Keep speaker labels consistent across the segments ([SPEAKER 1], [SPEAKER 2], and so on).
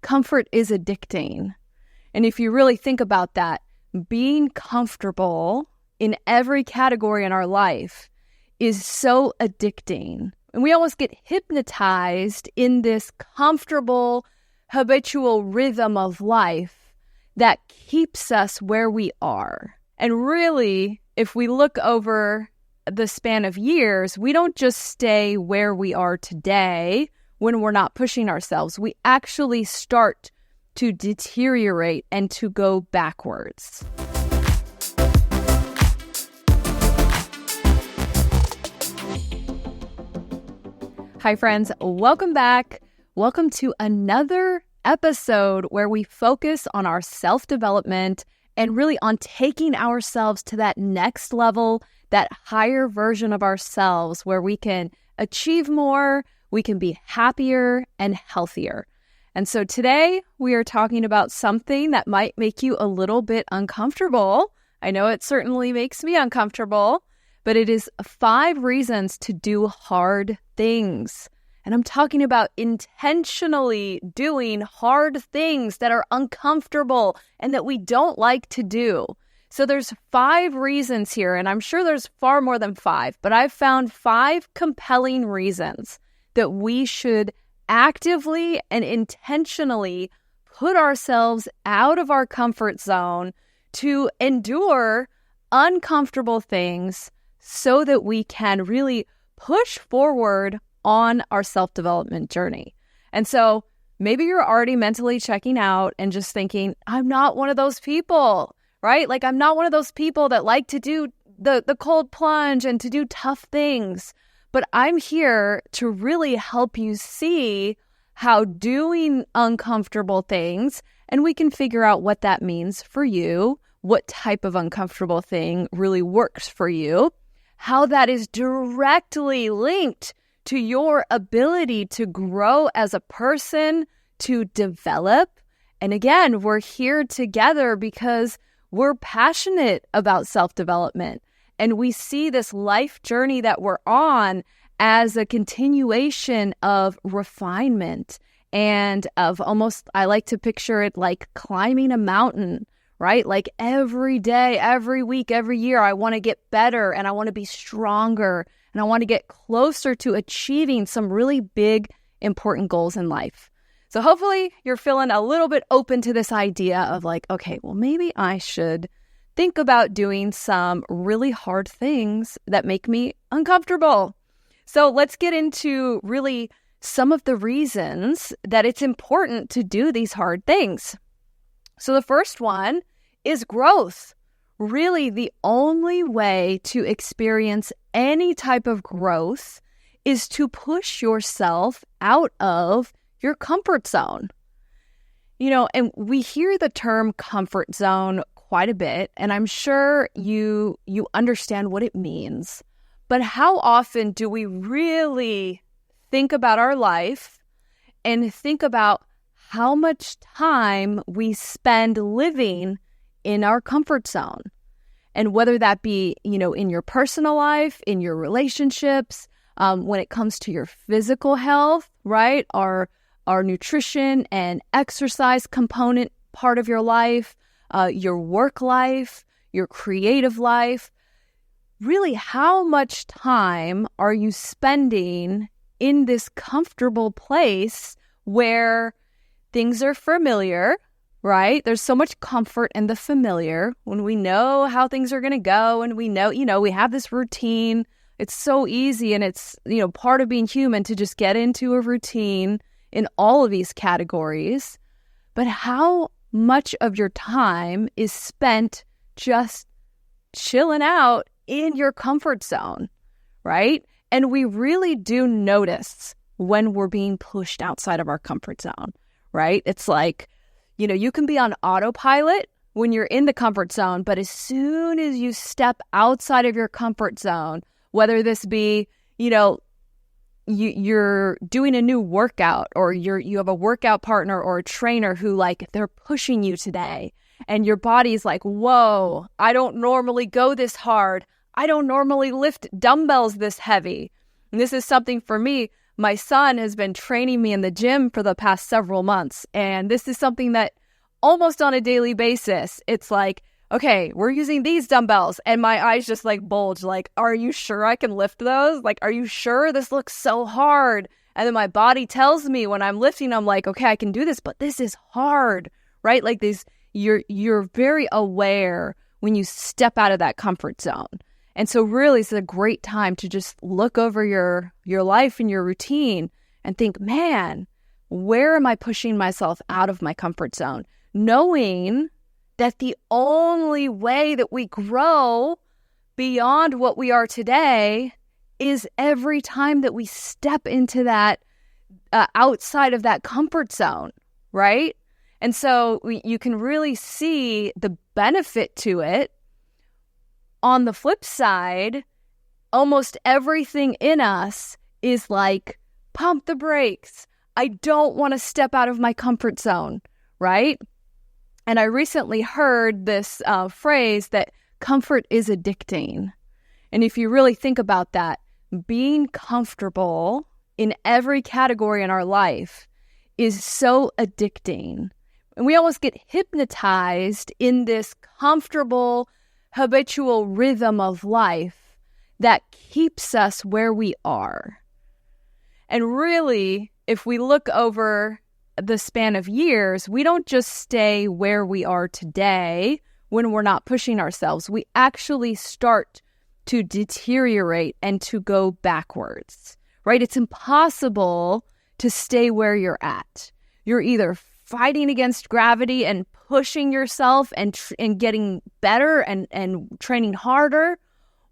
[SPEAKER 1] comfort is addicting. And if you really think about that, being comfortable in every category in our life is so addicting. And we almost get hypnotized in this comfortable, habitual rhythm of life that keeps us where we are. And really, if we look over the span of years, we don't just stay where we are today when we're not pushing ourselves. We actually start to deteriorate and to go backwards. Hi, friends. Welcome back. Welcome to another episode where we focus on our self-development and really on taking ourselves to that next level, that higher version of ourselves where we can achieve more, we can be happier and healthier. And so today we are talking about something that might make you a little bit uncomfortable. I know it certainly makes me uncomfortable, but it is 5 reasons to do hard things. And I'm talking about intentionally doing hard things that are uncomfortable and that we don't like to do. So there's 5 reasons here, and I'm sure there's far more than 5, but I've found 5 compelling reasons that we should actively and intentionally put ourselves out of our comfort zone to endure uncomfortable things so that we can really push forward on our self-development journey. And so maybe you're already mentally checking out and just thinking, I'm not one of those people, right? Like I'm not one of those people that like to do the cold plunge and to do tough things. But I'm here to really help you see how doing uncomfortable things, and we can figure out what that means for you, what type of uncomfortable thing really works for you, how that is directly linked to your ability to grow as a person, to develop. And again, we're here together because we're passionate about self-development. And we see this life journey that we're on as a continuation of refinement and of almost, I like to picture it like climbing a mountain, right? Like every day, every week, every year, I want to get better and I want to be stronger and I want to get closer to achieving some really big, important goals in life. So hopefully you're feeling a little bit open to this idea of like, okay, well, maybe I should think about doing some really hard things that make me uncomfortable. So let's get into really some of the reasons that it's important to do these hard things. So the first one is growth. Really, the only way to experience any type of growth is to push yourself out of your comfort zone. You know, and we hear the term comfort zone quite a bit, and I'm sure you understand what it means. But how often do we really think about our life and think about how much time we spend living in our comfort zone? And whether that be, in your personal life, in your relationships, when it comes to your physical health, right? Our nutrition and exercise component part of your life, your work life, your creative life. Really, how much time are you spending in this comfortable place where things are familiar, right? There's so much comfort in the familiar when we know how things are going to go and we know, we have this routine. It's so easy and it's, part of being human to just get into a routine in all of these categories. But how much of your time is spent just chilling out in your comfort zone, right? And we really do notice when we're being pushed outside of our comfort zone, right? It's like, you can be on autopilot when you're in the comfort zone, but as soon as you step outside of your comfort zone, whether this be, you're doing a new workout or you have a workout partner or a trainer who they're pushing you today and your body's like, whoa, I don't normally go this hard. I don't normally lift dumbbells this heavy. And this is something for me. my son has been training me in the gym for the past several months. And this is something that almost on a daily basis, it's like, okay, we're using these dumbbells. And my eyes just like bulge, like, are you sure I can lift those? Like, are you sure? This looks so hard. And then my body tells me when I'm lifting, I'm like, okay, I can do this, but this is hard, right? Like you're very aware when you step out of that comfort zone. And so really it's a great time to just look over your life and your routine and think, man, where am I pushing myself out of my comfort zone? Knowing that the only way that we grow beyond what we are today is every time that we step into that outside of that comfort zone, right? And so you can really see the benefit to it. On the flip side, almost everything in us is like, pump the brakes. I don't want to step out of my comfort zone, right? And I recently heard this phrase that comfort is addicting. And if you really think about that, being comfortable in every category in our life is so addicting. And we almost get hypnotized in this comfortable, habitual rhythm of life that keeps us where we are. And really, if we look over the span of years, we don't just stay where we are today when we're not pushing ourselves. We actually start to deteriorate and to go backwards, right? It's impossible to stay where you're at. You're either fighting against gravity and pushing yourself and getting better and training harder,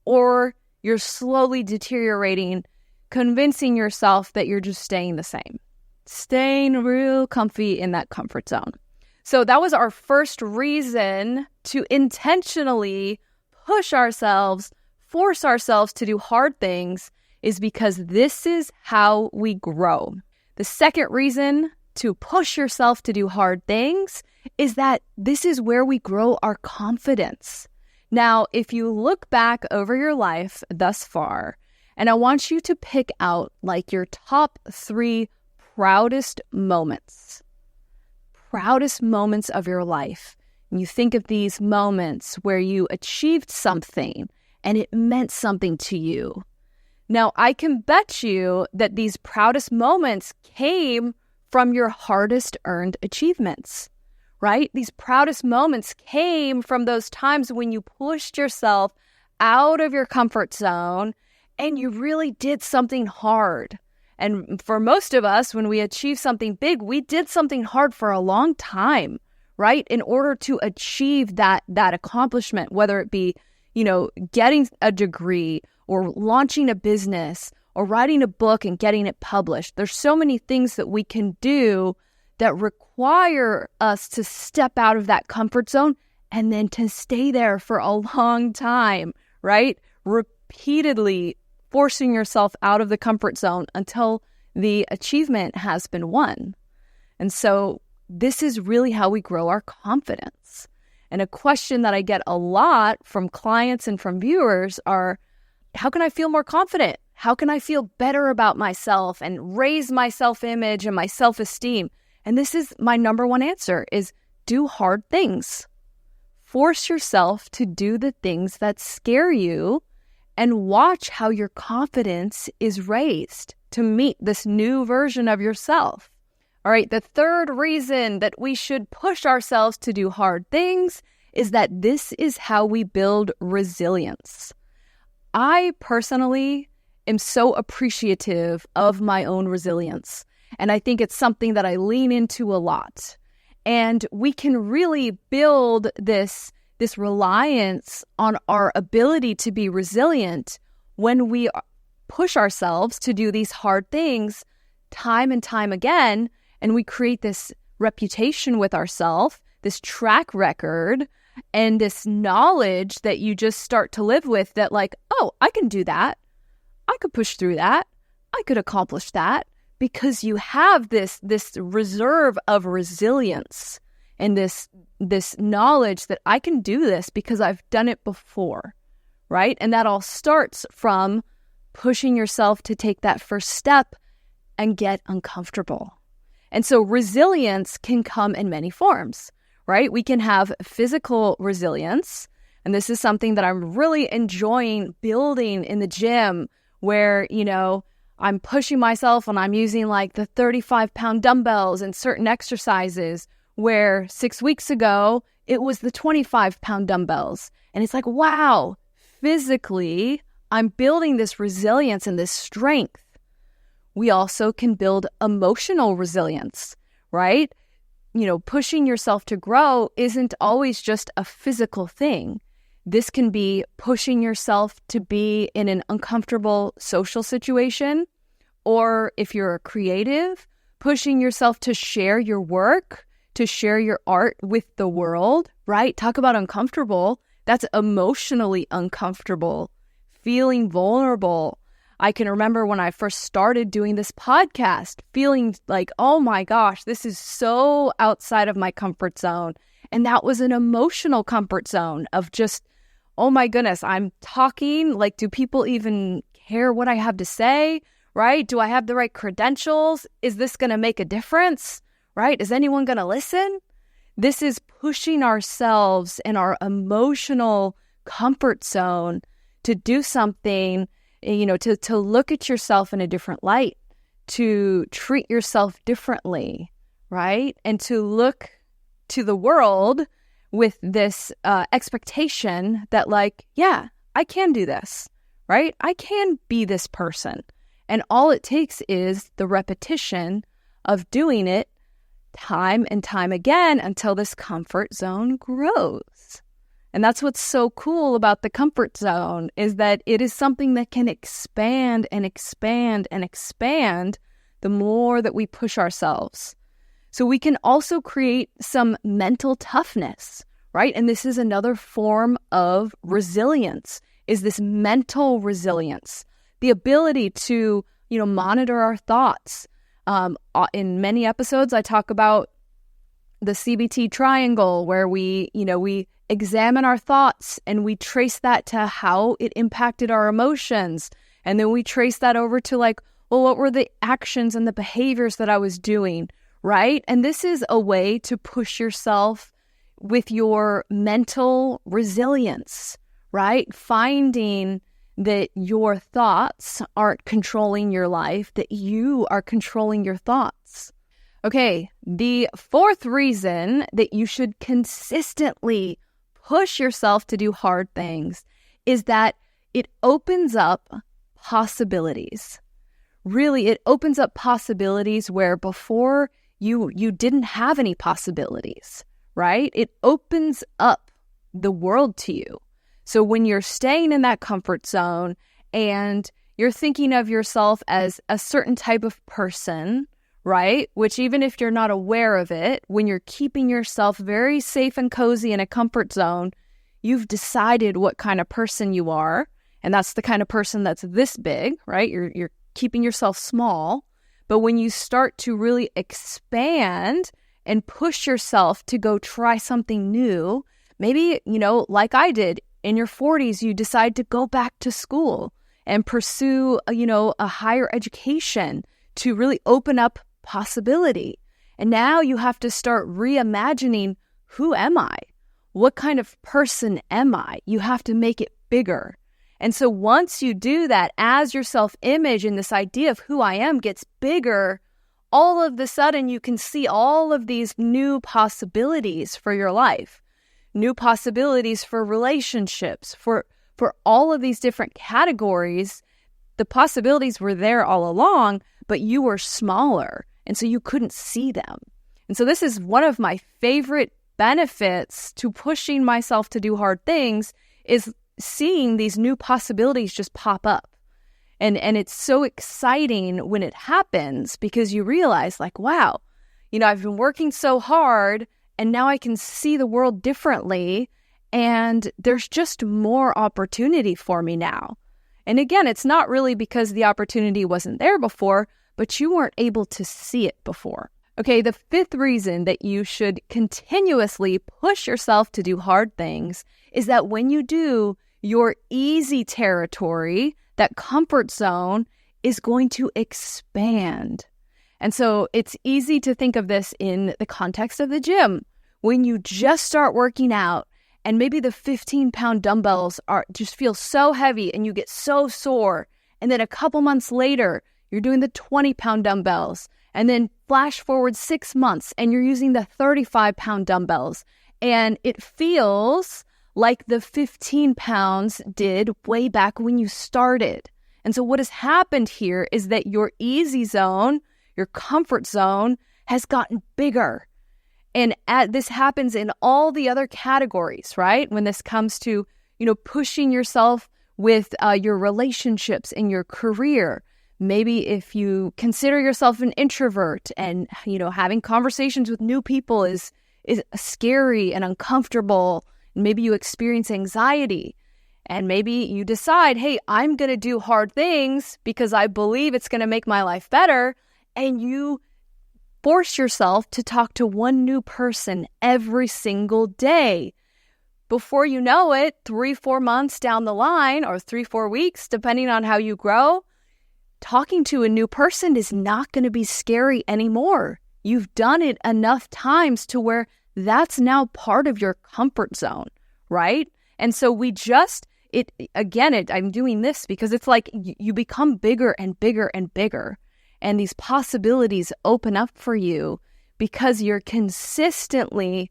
[SPEAKER 1] or you're slowly deteriorating, convincing yourself that you're just staying the same, staying real comfy in that comfort zone. So that was our first reason to intentionally push ourselves, force ourselves to do hard things, is because this is how we grow. The second reason to push yourself to do hard things is that this is where we grow our confidence. Now, if you look back over your life thus far, and I want you to pick out like your top 3 proudest moments of your life. And you think of these moments where you achieved something and it meant something to you. Now, I can bet you that these proudest moments came from your hardest earned achievements, right? These proudest moments came from those times when you pushed yourself out of your comfort zone and you really did something hard. And for most of us, when we achieve something big, we did something hard for a long time, right? In order to achieve that accomplishment, whether it be, getting a degree or launching a business or writing a book and getting it published. There's so many things that we can do that require us to step out of that comfort zone and then to stay there for a long time, right? Repeatedly forcing yourself out of the comfort zone until the achievement has been won. And so this is really how we grow our confidence. And a question that I get a lot from clients and from viewers are, how can I feel more confident? How can I feel better about myself and raise my self-image and my self-esteem? And this is my number one answer is do hard things. Force yourself to do the things that scare you and watch how your confidence is raised to meet this new version of yourself. All right, the third reason that we should push ourselves to do hard things is that this is how we build resilience. I personally am so appreciative of my own resilience, and I think it's something that I lean into a lot. And we can really build this reliance on our ability to be resilient when we push ourselves to do these hard things time and time again, and we create this reputation with ourselves, this track record, and this knowledge that you just start to live with that like, oh, I can do that. I could push through that. I could accomplish that, because you have this reserve of resilience and this knowledge that I can do this because I've done it before, right? And that all starts from pushing yourself to take that first step and get uncomfortable. And so resilience can come in many forms, right? We can have physical resilience. And this is something that I'm really enjoying building in the gym where, I'm pushing myself and I'm using like the 35-pound dumbbells and certain exercises where 6 weeks ago, it was the 25-pound dumbbells. And it's like, wow, physically, I'm building this resilience and this strength. We also can build emotional resilience, right? Pushing yourself to grow isn't always just a physical thing. This can be pushing yourself to be in an uncomfortable social situation, or if you're a creative, pushing yourself to share your work, to share your art with the world, right? Talk about uncomfortable. That's emotionally uncomfortable, feeling vulnerable. I can remember when I first started doing this podcast, feeling like, oh my gosh, this is so outside of my comfort zone. And that was an emotional comfort zone of just, oh my goodness, I'm talking, like, do people even care what I have to say, right? Do I have the right credentials? Is this going to make a difference, right? Is anyone going to listen? This is pushing ourselves in our emotional comfort zone to do something, to look at yourself in a different light, to treat yourself differently, right? And to look to the world with this expectation that yeah, I can do this, right? I can be this person. And all it takes is the repetition of doing it time and time again until this comfort zone grows. And that's what's so cool about the comfort zone, is that it is something that can expand and expand and expand the more that we push ourselves. So we can also create some mental toughness, right? And this is another form of resilience, is this mental resilience, the ability to, monitor our thoughts. In many episodes, I talk about the CBT triangle, where we examine our thoughts and we trace that to how it impacted our emotions. And then we trace that over to what were the actions and the behaviors that I was doing, right? And this is a way to push yourself with your mental resilience, right? Finding that your thoughts aren't controlling your life, that you are controlling your thoughts. Okay, the fourth reason that you should consistently push yourself to do hard things is that it opens up possibilities. Really, it opens up possibilities where before you didn't have any possibilities, right? It opens up the world to you. So when you're staying in that comfort zone and you're thinking of yourself as a certain type of person, right? Which even if you're not aware of it, when you're keeping yourself very safe and cozy in a comfort zone, you've decided what kind of person you are. And that's the kind of person that's this big, right? You're keeping yourself small. But when you start to really expand and push yourself to go try something new, maybe, like I did in your 40s, you decide to go back to school and pursue, a higher education to really open up possibility. And now you have to start reimagining, who am I? What kind of person am I? You have to make it bigger. And so once you do that, as your self-image and this idea of who I am gets bigger, all of a sudden you can see all of these new possibilities for your life, new possibilities for relationships, for all of these different categories. The possibilities were there all along, but you were smaller, and so you couldn't see them. And so this is one of my favorite benefits to pushing myself to do hard things, is seeing these new possibilities just pop up. And it's so exciting when it happens, because you realize wow, I've been working so hard and now I can see the world differently, and there's just more opportunity for me now. And again, it's not really because the opportunity wasn't there before, but you weren't able to see it before. Okay, the fifth reason that you should continuously push yourself to do hard things is that when you do, your easy territory, that comfort zone, is going to expand. And so it's easy to think of this in the context of the gym. When you just start working out and maybe the 15-pound dumbbells just feel so heavy and you get so sore, and then a couple months later, you're doing the 20-pound dumbbells, and then flash forward 6 months and you're using the 35-pound dumbbells, and it feels like the 15 pounds did way back when you started. And so what has happened here is that your easy zone, your comfort zone, has gotten bigger. And this happens in all the other categories, right? When this comes to, pushing yourself with your relationships and your career. Maybe if you consider yourself an introvert and, having conversations with new people is scary and uncomfortable. Maybe you experience anxiety. And maybe you decide, hey, I'm going to do hard things because I believe it's going to make my life better. And you force yourself to talk to one new person every single day. Before you know it, 3-4 months down the line, or 3-4 weeks, depending on how you grow, talking to a new person is not going to be scary anymore. You've done it enough times to where that's now part of your comfort zone, right? And so I'm doing this because it's like you become bigger and bigger and bigger. And these possibilities open up for you because you're consistently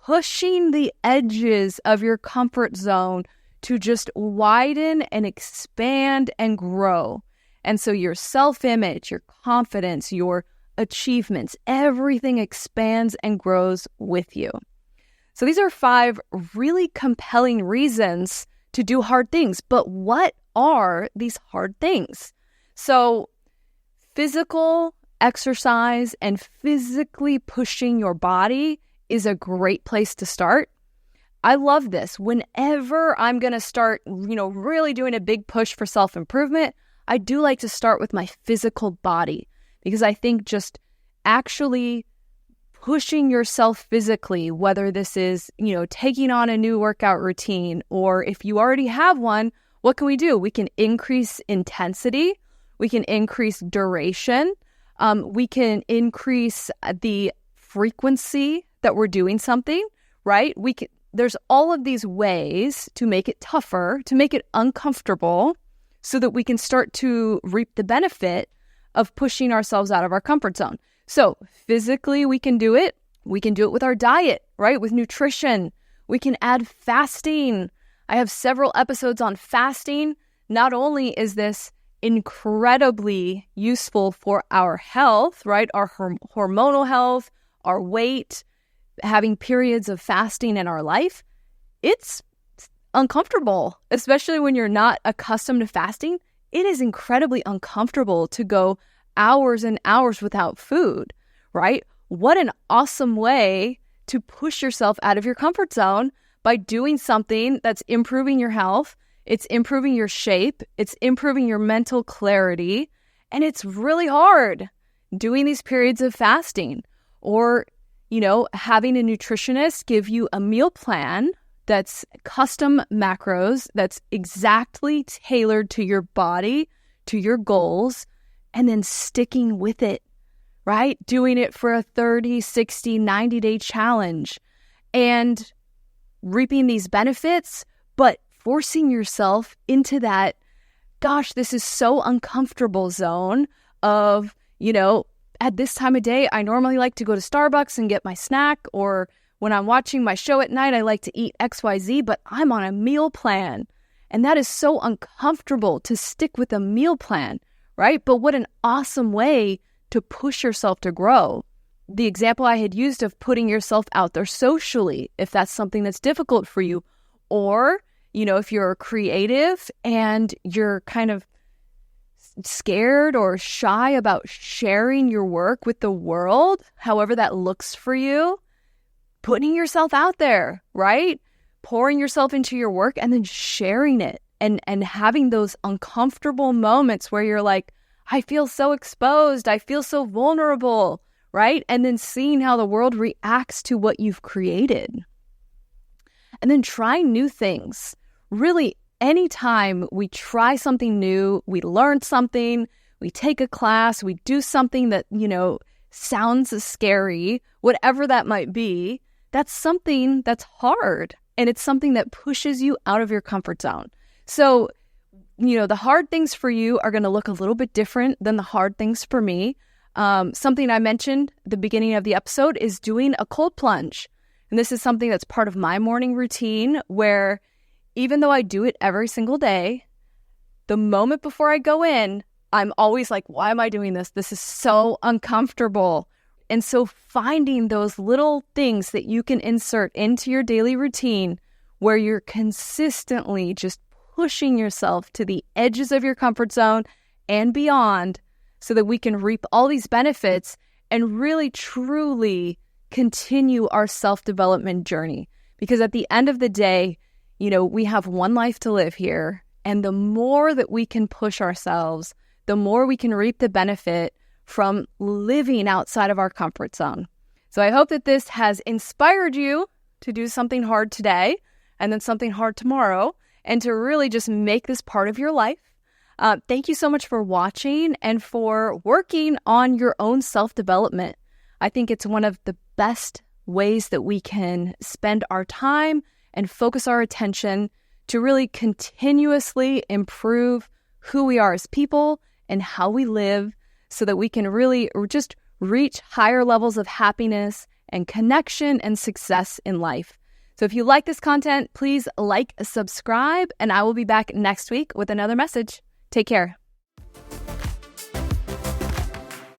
[SPEAKER 1] pushing the edges of your comfort zone to just widen and expand and grow. And so your self-image, your confidence, your achievements, everything expands and grows with you. So these are 5 really compelling reasons to do hard things. But what are these hard things? So physical exercise and physically pushing your body is a great place to start. I love this. Whenever I'm going to start, really doing a big push for self-improvement, I do like to start with my physical body, because I think just actually pushing yourself physically, whether this is, taking on a new workout routine, or if you already have one, what can we do? We can increase intensity. We can increase duration. We can increase the frequency that we're doing something, right? There's all of these ways to make it tougher, to make it uncomfortable, so that we can start to reap the benefit of pushing ourselves out of our comfort zone. So physically, we can do it. We can do it with our diet, right? With nutrition. We can add fasting. I have several episodes on fasting. Not only is this incredibly useful for our health, right? Our hormonal health, our weight, having periods of fasting in our life, it's uncomfortable, especially when you're not accustomed to fasting. It is incredibly uncomfortable to go hours and hours without food, right? What an awesome way to push yourself out of your comfort zone by doing something that's improving your health. It's improving your shape. It's improving your mental clarity. And it's really hard doing these periods of fasting, or, having a nutritionist give you a meal plan that's custom macros, that's exactly tailored to your body, to your goals, and then sticking with it, right? Doing it for a 30, 60, 90-day challenge and reaping these benefits, but forcing yourself into that, gosh, this is so uncomfortable zone of, at this time of day, I normally like to go to Starbucks and get my snack, or when I'm watching my show at night, I like to eat XYZ, but I'm on a meal plan. And that is so uncomfortable to stick with a meal plan, right? But what an awesome way to push yourself to grow. The example I had used of putting yourself out there socially, if that's something that's difficult for you, or, if you're creative and you're kind of scared or shy about sharing your work with the world, however that looks for you, putting yourself out there, right? Pouring yourself into your work and then sharing it and having those uncomfortable moments where you're like, I feel so exposed, I feel so vulnerable, right? And then seeing how the world reacts to what you've created. And then trying new things. Really, anytime we try something new, we learn something, we take a class, we do something that, sounds scary, whatever that might be, that's something that's hard. And it's something that pushes you out of your comfort zone. So, the hard things for you are going to look a little bit different than the hard things for me. Something I mentioned at the beginning of the episode is doing a cold plunge. And this is something that's part of my morning routine where even though I do it every single day, the moment before I go in, I'm always like, why am I doing this? This is so uncomfortable. And so finding those little things that you can insert into your daily routine where you're consistently just pushing yourself to the edges of your comfort zone and beyond so that we can reap all these benefits and really, truly continue our self-development journey. Because at the end of the day, we have one life to live here. And the more that we can push ourselves, the more we can reap the benefit from living outside of our comfort zone. So I hope that this has inspired you to do something hard today and then something hard tomorrow and to really just make this part of your life. Thank you so much for watching and for working on your own self-development. I think it's one of the best ways that we can spend our time and focus our attention to really continuously improve who we are as people and how we live so that we can really just reach higher levels of happiness and connection and success in life. So if you like this content, please like, subscribe, and I will be back next week with another message. Take care.